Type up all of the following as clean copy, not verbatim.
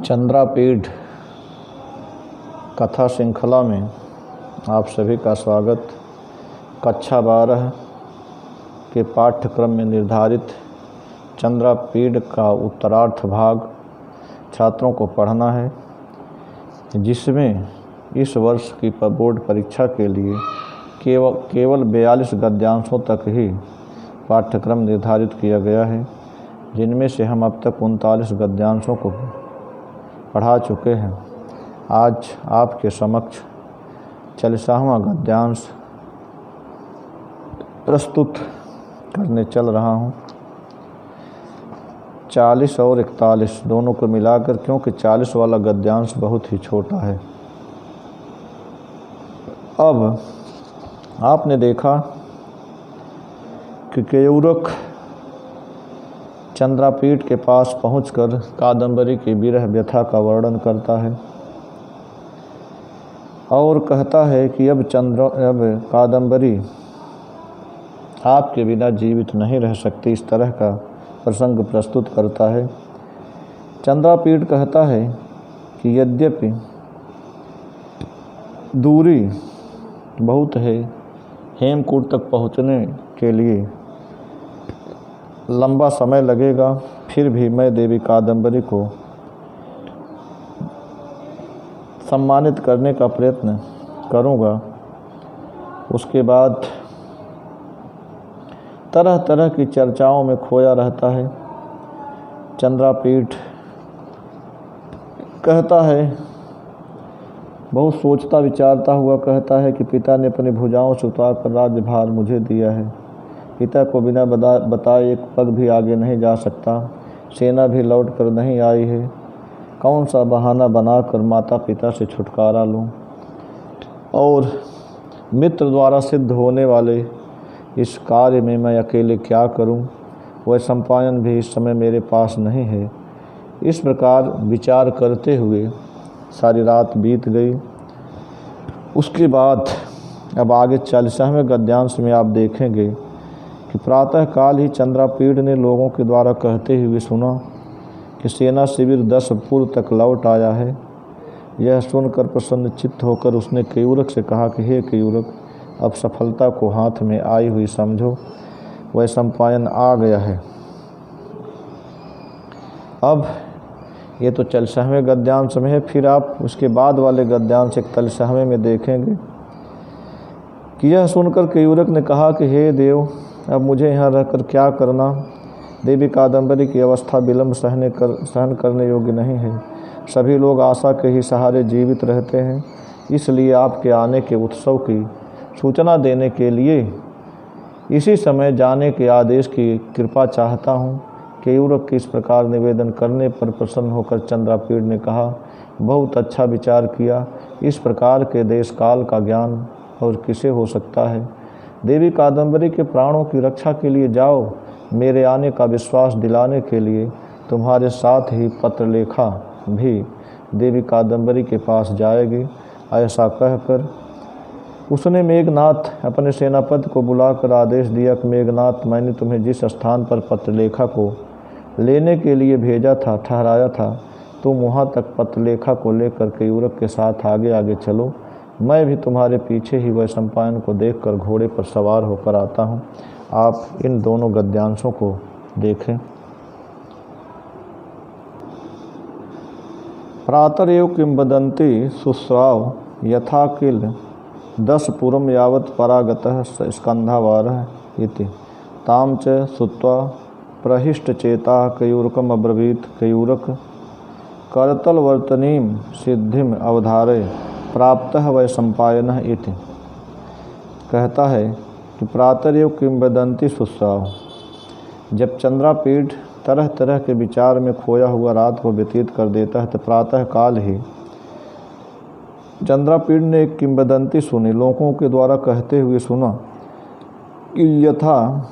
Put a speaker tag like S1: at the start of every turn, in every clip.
S1: चंद्रापीठ कथा श्रृंखला में आप सभी का स्वागत। कक्षा 12 के पाठ्यक्रम में निर्धारित चंद्रापीठ का उत्तरार्ध भाग छात्रों को पढ़ना है, जिसमें इस वर्ष की बोर्ड परीक्षा के लिए केवल 42 गद्यांशों तक ही पाठ्यक्रम निर्धारित किया गया है, जिनमें से हम अब तक 39 गद्यांशों को पढ़ा चुके हैं। आज आपके समक्ष 40वां गद्यांश प्रस्तुत करने चल रहा हूँ। 40 और 41 दोनों को मिलाकर, क्योंकि 40 वाला गद्यांश बहुत ही छोटा है। अब आपने देखा कि केयूरक चंद्रापीठ के पास पहुंचकर कादंबरी की विरह व्यथा का वर्णन करता है और कहता है कि अब कादंबरी आपके बिना जीवित नहीं रह सकती। इस तरह का प्रसंग प्रस्तुत करता है। चंद्रापीठ कहता है कि यद्यपि दूरी बहुत है, हेमकूट तक पहुंचने के लिए लंबा समय लगेगा, फिर भी मैं देवी कादंबरी को सम्मानित करने का प्रयत्न करूंगा। उसके बाद तरह तरह की चर्चाओं में खोया रहता है। चंद्रापीठ कहता है, बहुत सोचता विचारता हुआ कहता है कि पिता ने अपनी भुजाओं से उतारकर राज्यभार मुझे दिया है। पिता को बिना बताए एक पग भी आगे नहीं जा सकता। सेना भी लौट कर नहीं आई है। कौन सा बहाना बनाकर माता पिता से छुटकारा लूं? और मित्र द्वारा सिद्ध होने वाले इस कार्य में मैं अकेले क्या करूं? वह सम्पायन भी इस समय मेरे पास नहीं है। इस प्रकार विचार करते हुए सारी रात बीत गई। उसके बाद अब आगे 40वें गद्यांश में आप देखेंगे कि प्रातः काल ही चंद्रापीठ ने लोगों के द्वारा कहते हुए सुना कि सेना शिविर 10 पुर तक लौट आया है। यह सुनकर प्रसन्नचित्त होकर उसने केयूरक से कहा कि हे केयूरक, अब सफलता को हाथ में आई हुई समझो, वह सम्पायन आ गया है। अब ये तो 40वें गद्यांश में है। फिर आप उसके बाद वाले गद्यांश 41वें में देखेंगे कि यह सुनकर केयूरक ने कहा कि हे देव, अब मुझे यहाँ रहकर क्या करना? देवी कादंबरी की अवस्था विलंब सहन करने योग्य नहीं है। सभी लोग आशा के ही सहारे जीवित रहते हैं। इसलिए आपके आने के उत्सव की सूचना देने के लिए इसी समय जाने के आदेश की कृपा चाहता हूँ। केयूरक के इस प्रकार निवेदन करने पर प्रसन्न होकर चंद्रापीठ ने कहा, बहुत अच्छा विचार किया। इस प्रकार के देश काल का ज्ञान और किसे हो सकता है? देवी कादंबरी के प्राणों की रक्षा के लिए जाओ। मेरे आने का विश्वास दिलाने के लिए तुम्हारे साथ ही पत्रलेखा भी देवी कादंबरी के पास जाएगी। ऐसा कहकर उसने मेघनाथ अपने सेनापति को बुलाकर आदेश दिया कि मेघनाथ, मैंने तुम्हें जिस स्थान पर पत्रलेखा को लेने के लिए भेजा था, ठहराया था, तुम वहाँ तक पत्रलेखा को लेकर केयूरक के साथ आगे आगे चलो। मैं भी तुम्हारे पीछे ही वह सम्पायन को देखकर घोड़े पर सवार होकर आता हूँ। आप इन दोनों गद्यांशों को देखें। प्रातरेव किंवदंती शुश्राव यथा किल 10 पुरम यावत् परागतः स्कंधावारः इति ताम च श्रुत्वा प्रहिष्टचेता केयूरकम् अब्रवीत् केयूरक करतलवर्तनीं सिद्धिम अवधारय प्राप्तः वै सम्पायनः इति। कहता है कि प्रातरेव किंवदंती शुश्राव, जब चंद्रापीठ तरह तरह के विचार में खोया हुआ रात को व्यतीत कर देता है, तो प्रातः काल ही चंद्रापीठ ने एक किंवदंती सुनी, लोगों के द्वारा कहते हुए सुना कि यथा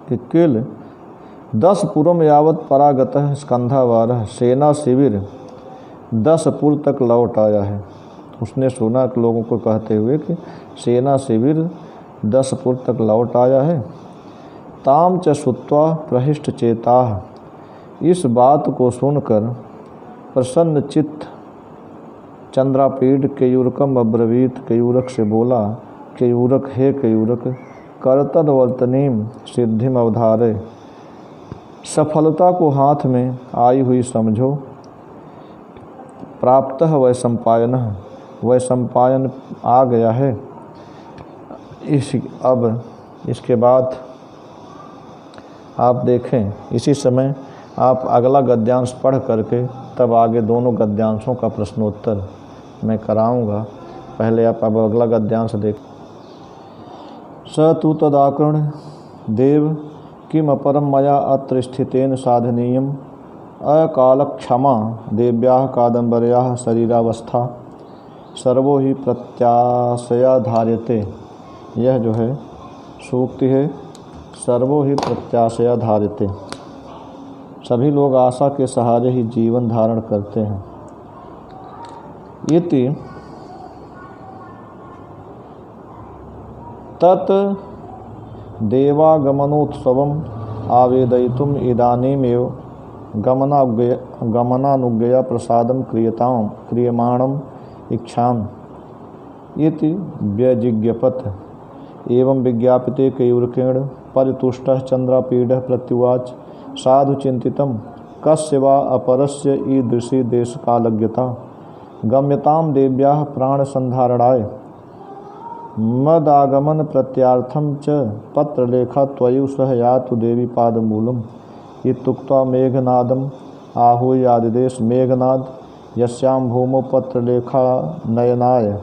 S1: कि किल 10 पुरम यावत् परागतः स्कंधावारः, सेना शिविर 10 पुर तक लौट आया है। उसने सुना कि लोगों को कहते हुए कि सेना शिविर 10 पुर तक लौट आया है। ताम च श्रुत्वा प्रहिष्ट चेता, इस बात को सुनकर प्रसन्न चित्त चंद्रापीड केयूरकम अब्रवीत, केयूरक से बोला, केयूरक हे केयूरक, कर्तव्यवर्तनीम सिद्धिम अवधारे, सफलता को हाथ में आई हुई समझो। प्राप्त वैशंपायन, वैशंपायन आ गया है। अब इसके बाद आप देखें, इसी समय आप अगला गद्यांश पढ़ करके तब आगे दोनों गद्यांशों का प्रश्नोत्तर मैं कराऊंगा। पहले आप अब अगला गद्यांश देख। स तु तदाकर्ण देव किम अपरम मया अत्र स्थितेन साधनीयम अकालक्षमा देव्याः कादम्बर्याः शरीरावस्था सर्वो ही प्रत्याशया धार्यते। यह जो है सूक्ति है, सर्वो ही प्रत्याशया धार्यते, सभी लोग आशा के सहारे ही जीवन धारण करते हैं। इति तत् देवागमनोत्सवम् आवेदयितुम् इदानीमेव गमनानुज्ञया प्रसादं क्रियमाणम् इच्छामि इति व्यजिज्ञपत्। एवं विज्ञापिते केयूरकेण परितुष्टः चंद्रापीडः प्रत्युवाच, साधु चिंतितं कस्य वा अपरस्य ईदृशी देशकालज्ञता गम्यतां देव्याः प्राणसंधारणाय मदागमन प्रत्यार्थं च पत्रलेखा त्वयि सह यातु देवी पादमूलम् इत्युक्त्वा मेघनादम् आहूय आदिदेश। मेघनाद यस्यां भूमौ पत्रलेखा नयनाय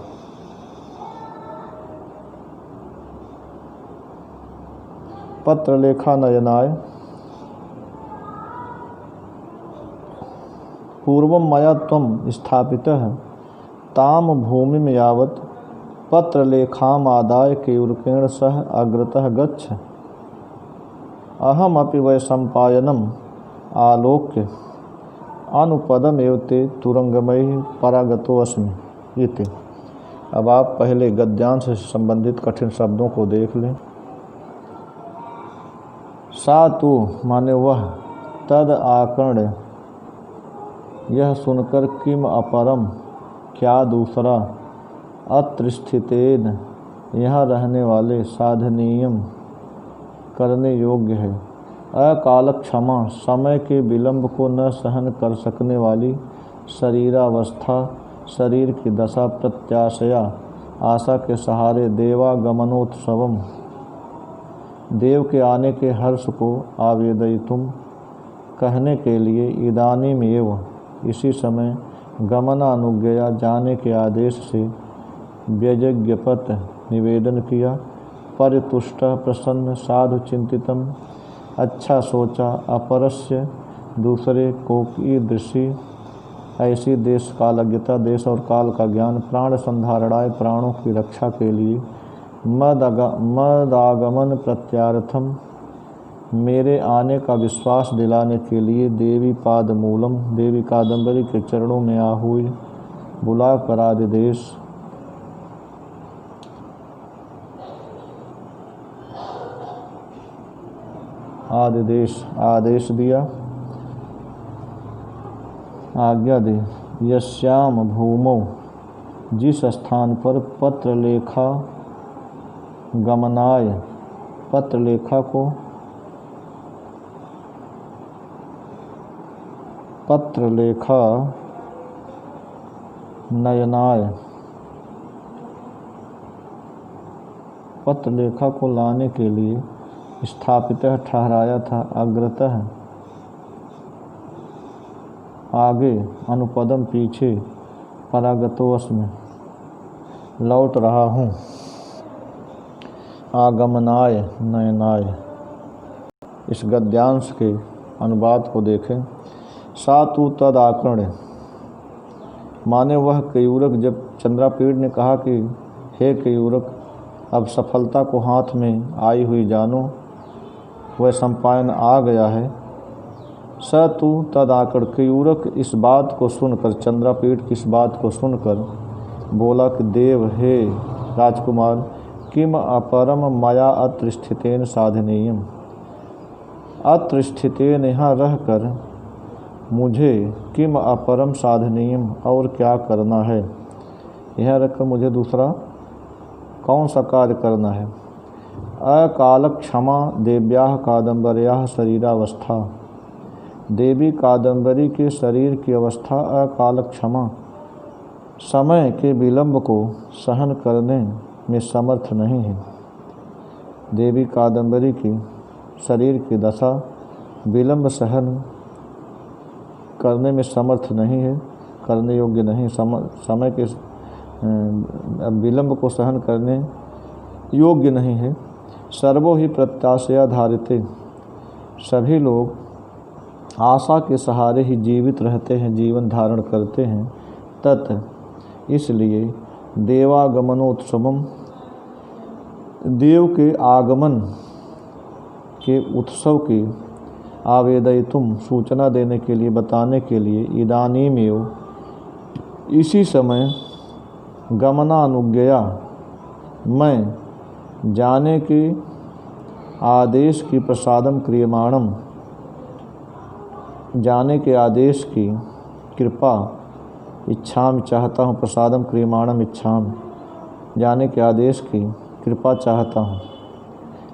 S1: पूर्वं मया त्वं स्थापितः ताम भूमिं यावत् पत्रलेखाम् आदाय केयूरकेण सह अग्रतः गच्छ। अहमपि वैशंपायनम् आलोक्य अनुपदमेव ते तुरंगमयि परागतोऽस्मि इति। अब आप पहले गद्यांश से संबंधित कठिन शब्दों को देख लें। सा तू माने वह, तद आकर्ण यह सुनकर, किम अपरम क्या दूसरा, अत्र स्थितेन यहाँ रहने वाले, साधनीयम करने योग्य है, अकालक्षमा समय के विलंब को न सहन कर सकने वाली, शरीरावस्था शरीर की दशा, प्रत्याशया आशा के सहारे, देवागमनोत्सवम देव के आने के हर्ष को, आवेदयितुम कहने के लिए, इदानीमेव इसी समय, गमनानुज्ञया जाने के आदेश से, व्यज्ञपत निवेदन किया, परितुष्ट प्रसन्न, साधु चिंतितम अच्छा सोचा, अपरस्य दूसरे को, ईदृशी ऐसी देश कालज्ञता देश और काल का ज्ञान, प्राण संधारणाय प्राणों की रक्षा के लिए, मदागमन प्रत्यार्थम मेरे आने का विश्वास दिलाने के लिए, देवी पादमूलम देवी कादम्बरी के चरणों में आहूय बुला कर आदिदेश आदेश दिया, आज्ञा दी। यस्याम भूमौ जिस स्थान पर पत्रलेखा गमनाय पत्रलेखा को पत्रलेखा नयनाय पत्रलेखा को लाने के लिए स्थापित ठहराया था, अग्रतः आगे, अनुपदम पीछे, परागतोऽस्मि लौट रहा हूँ, आगमनाय नयनाय। इस गद्यांश के अनुवाद को देखें। सा तू तद आकर्ण माने वह केयूरक, जब चंद्रापीड ने कहा कि हे केयूरक, अब सफलता को हाथ में आई हुई जानो, वह संपायन आ गया है। स तू तद आकर्ण, केयूरक इस बात को सुनकर, चंद्रापीड की इस बात को सुनकर बोला कि देव, हे राजकुमार, किम अपरम मया अत्र स्थितेन साधनीयम, अत्र स्थितेन यहाँ रहकर मुझे किम अपरम साधनीयम, और क्या करना है, यह रखकर मुझे दूसरा कौन सा कार्य करना है। अकालक क्षमा देव्याः कादम्बर्याः शरीरावस्था, देवी कादम्बरी के शरीर की अवस्था अकालक क्षमा, समय के विलंब को सहन करने में समर्थ नहीं है। देवी कादम्बरी की शरीर की दशा विलंब सहन करने में समर्थ नहीं है, करने योग्य नहीं, समय के विलंब को सहन करने योग्य नहीं है। सर्वो ही प्रत्याशया धारिते, सभी लोग आशा के सहारे ही जीवित रहते हैं, जीवन धारण करते हैं। तत्, इसलिए देवागमनोत्सवम, देव के आगमन के उत्सव की आवेदयितुम, सूचना देने के लिए, बताने के लिए, इदानीमेव, इसी समय, गमनानुज्ञया, मैं जाने के आदेश की प्रसादम क्रियमाणम, जाने के आदेश की कृपा इच्छाम, चाहता हूँ, प्रसादम क्रियमाणम इच्छाम, जाने के आदेश की कृपा चाहता हूँ।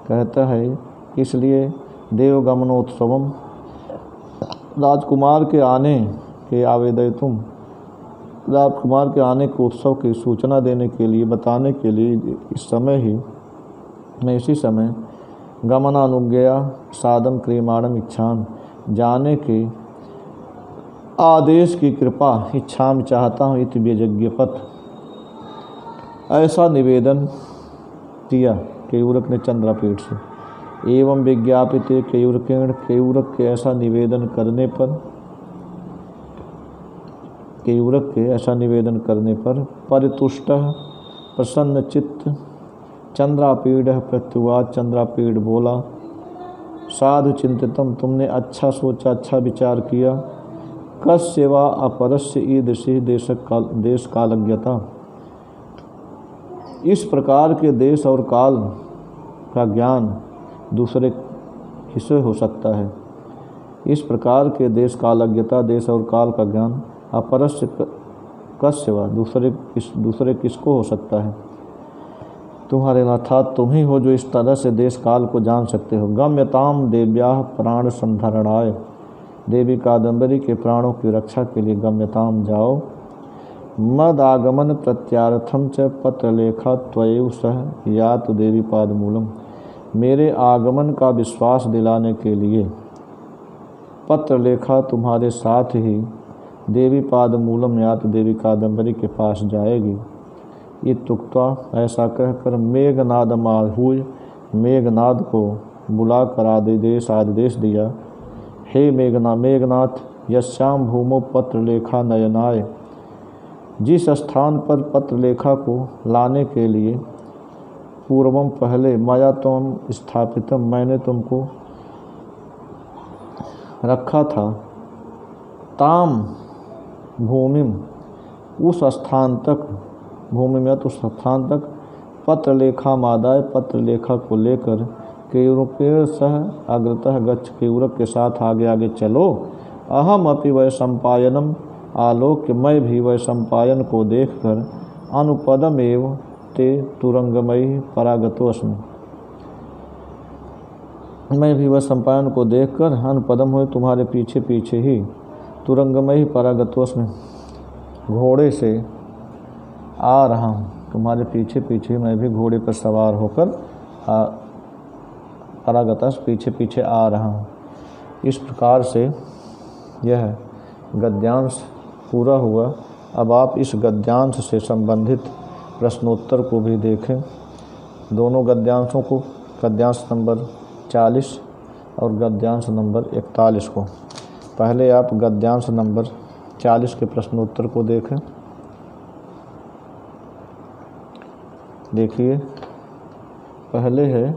S1: कहता है इसलिए देवगमनोत्सवम, राजकुमार के आने के आवेदयितुम, राजकुमार के आने के उत्सव की सूचना देने के लिए, बताने के लिए, इस समय ही, मैं इसी समय, गमनानुज्ञया साधम क्रियमाणम इच्छाम, जाने के आदेश की कृपा इच्छाम, चाहता हूँ, इति व्यज्ञपत, ऐसा निवेदन किया केयूरक ने चंद्रापीठ से। एवं विज्ञापित केयूरकेण, केयूरक के ऐसा निवेदन करने पर, केयूरक के ऐसा निवेदन करने पर, परितुष्टः प्रसन्न चित्त चंद्रापीड प्रत्युवाच, चंद्रापीड बोला, साधु चिंतितम, तुमने अच्छा सोचा, अच्छा विचार किया। कस्य वा अपरस्य ईदृशी देश कालज्ञता, इस प्रकार के देश और काल का ज्ञान दूसरे किसे हो सकता है। इस प्रकार के देश कालज्ञता, देश और काल का ज्ञान, अपरस्य कस्य वा, दूसरे किसको हो सकता है। तुम्हारे अर्थात तुम ही हो जो इस तरह से देश काल को जान सकते हो। गम्यताम देव्याः प्राण संधरणाय, देवी कादम्बरी के प्राणों की रक्षा के लिए गम्यताम जाओ। मद आगमन प्रत्यार्थम च पत्रलेखा त्वयैव सह यातु देवी पादमूलम, मेरे आगमन का विश्वास दिलाने के लिए पत्रलेखा तुम्हारे साथ ही देवी पादमूलम यातु, देवी कादम्बरी के पास जाएगी। ये तुक्ता, ऐसा कहकर मेघनाद माहुय, मेघनाद को बुलाकर आदेश दिया। हे मेघनाथ, यस्याम भूमो पत्रलेखा नयनाय, जिस स्थान पर पत्रलेखा को लाने के लिए पूर्वम पहले, मया तुम स्थापितम, मैंने तुमको रखा था, ताम भूमिम, उस स्थान तक, भूमि में तो स्थान तक, पत्रलेखा मादाय, पत्रलेखा को लेकर, केयूरकेण सह अग्रतः गच्छ, केयूरक के साथ आगे आगे चलो। अहम अपि वै संपायनम आलोक्य, मैं भी वै संपायन को देखकर, अनुपदम एव ते तुरंगमयी परागतोस्मि, मैं भी वह संपायन को देखकर अनुपदम हुए तुम्हारे पीछे पीछे ही, तुरंगमयी परागतोस्मि, घोड़े से आ रहा हूँ, तुम्हारे पीछे पीछे मैं भी घोड़े पर सवार होकर परागतस, पीछे पीछे आ रहा हूँ। इस प्रकार से यह गद्यांश पूरा हुआ। अब आप इस गद्यांश से संबंधित प्रश्नोत्तर को भी देखें, दोनों गद्यांशों को, गद्यांश नंबर 40 और गद्यांश नंबर 41 को। पहले आप गद्यांश नंबर 40 के प्रश्नोत्तर को देखें। देखिए, पहले है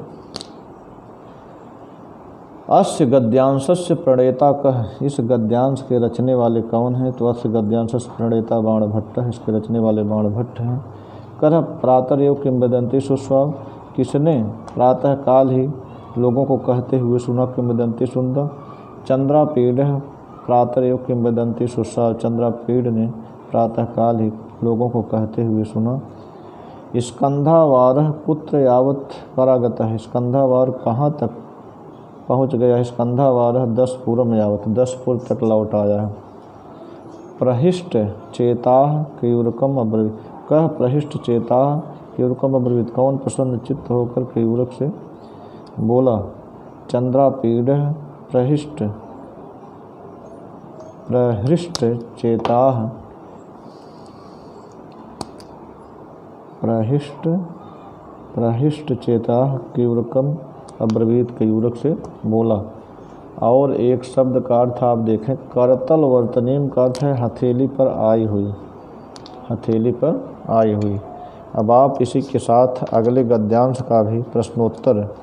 S1: अस्य गद्यांशस्य प्रणेता कह, इस गद्यांश के रचने वाले कौन हैं। तो अस्य गद्यांशस्य प्रणेता बाणभट्ट है, इसके रचने वाले बाणभट्ट हैं। कर प्रातरेव किंवदंती सुस्वाव, किसने प्रातः काल ही लोगों को कहते हुए सुना, किंवदंती सुंदर। चंद्रापीड प्रातरेव किंवदंती सुस्सा। चंद्रापीड़ ने प्रातःकाल ही लोगों को कहते हुए सुना, स्कंधावार पुत्र यावत परागतः। स्कंधावार कहाँ तक पहुँच गया? स्कंधावार 10 पूर्व यावत, 10 पूर्व तक लौट आया है। प्रहिष्ट चेताः केयूरकम अब्रवीत। कह प्रहिष्ट चेताः केयूरकम अब्रवीत। कौन प्रसन्न चित्त होकर केयूरक से बोला, चंद्रापीड़ प्रहिष्ट चेताः प्रहिष्ट चेताः केयूरकम अब्रवीत। केयूरक से बोला। और एक शब्द का अर्थ आप देखें, करतल वर्तनीम का अर्थ है हथेली पर आई हुई, हथेली पर आई हुई। अब आप इसी के साथ अगले गद्यांश का भी प्रश्नोत्तर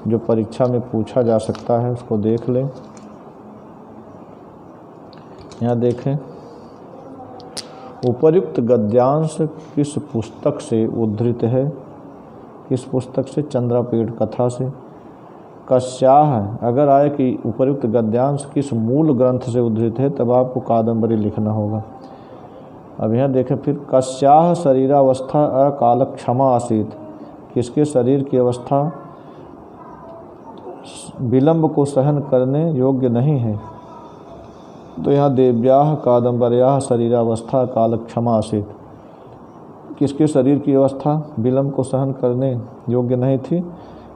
S1: जो परीक्षा में पूछा जा सकता है उसको देख लें। यहाँ देखें, उपर्युक्त गद्यांश किस पुस्तक से उद्धृत है? किस पुस्तक से? चंद्रापीड़ कथा से। कस्याह, अगर आए कि उपर्युक्त गद्यांश किस मूल ग्रंथ से उद्धृत है तब आपको कादम्बरी लिखना होगा। अब यहाँ देखें फिर, कस्याह शरीरावस्था अकालक्षमा आसीत। किसके शरीर की अवस्था विलंब को सहन करने योग्य नहीं है? तो यहाँ देव्याह कादम्बर्याः शरीरावस्था कालक्षमा आसीत। किसके शरीर की अवस्था विलंब को सहन करने योग्य नहीं थी?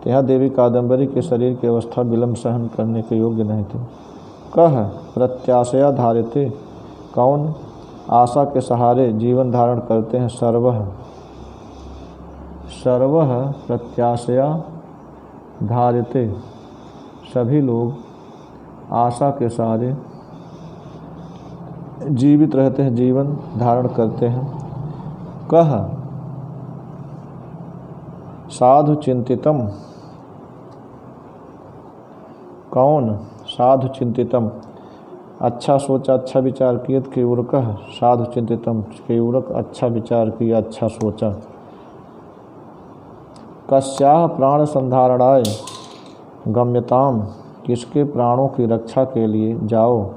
S1: तो यहाँ देवी कादम्बरी के शरीर की अवस्था विलंब सहन करने के योग्य नहीं थी। कह प्रत्याशया धार्यते। कौन आशा के सहारे जीवन धारण करते हैं? सर्वः प्रत्याशया धार्यते। सभी लोग आशा के सहारे जीवित रहते हैं, जीवन धारण करते हैं। कह साधु चिंतितम। कौन साधु चिंतितम? अच्छा सोचा, अच्छा विचार किया। केयूरक साधु चिंतितम। केयूरक अच्छा विचार किया, अच्छा सोचा। कस्याः प्राण संधारणाय गम्यताम। किसके प्राणों की रक्षा के लिए जाओ?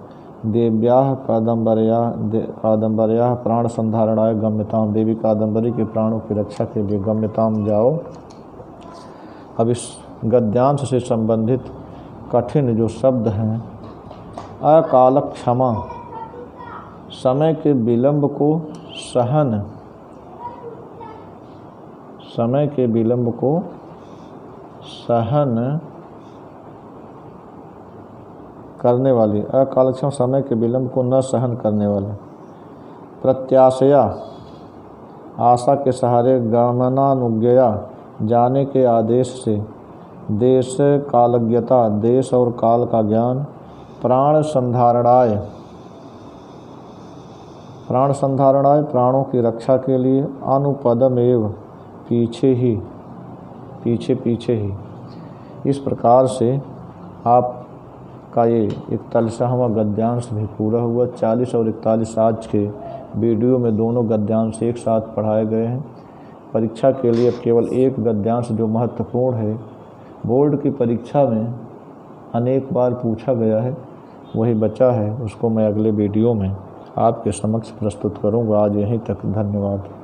S1: देव्याः कादम्बर्याः प्राण संधारणाय गम्यताम। देवी कादम्बरी के प्राणों की रक्षा के लिए गम्यताम जाओ। अब इस गद्यांश से संबंधित कठिन जो शब्द हैं, अकालक्षमा, समय के विलंब को सहन, समय के विलंब को सहन करने वाली। अकालक्षम, समय के विलंब को न सहन करने वाले। प्रत्याशया, आशा के सहारे। गमनानुज्ञया, जाने के आदेश से। देश कालज्ञता, देश और काल का ज्ञान। प्राण संधारणाय, प्राण संधारणाय प्राणों की रक्षा के लिए। अनुपदमेव, पीछे ही, पीछे पीछे ही। इस प्रकार से आपका ये 41वां गद्यांश भी पूरा हुआ। 40 और 41 आज के वीडियो में दोनों गद्यांश एक साथ पढ़ाए गए हैं। परीक्षा के लिए अब केवल एक गद्यांश जो महत्वपूर्ण है, बोर्ड की परीक्षा में अनेक बार पूछा गया है, वही बचा है। उसको मैं अगले वीडियो में आपके समक्ष प्रस्तुत करूँगा। आज यहीं तक, धन्यवाद।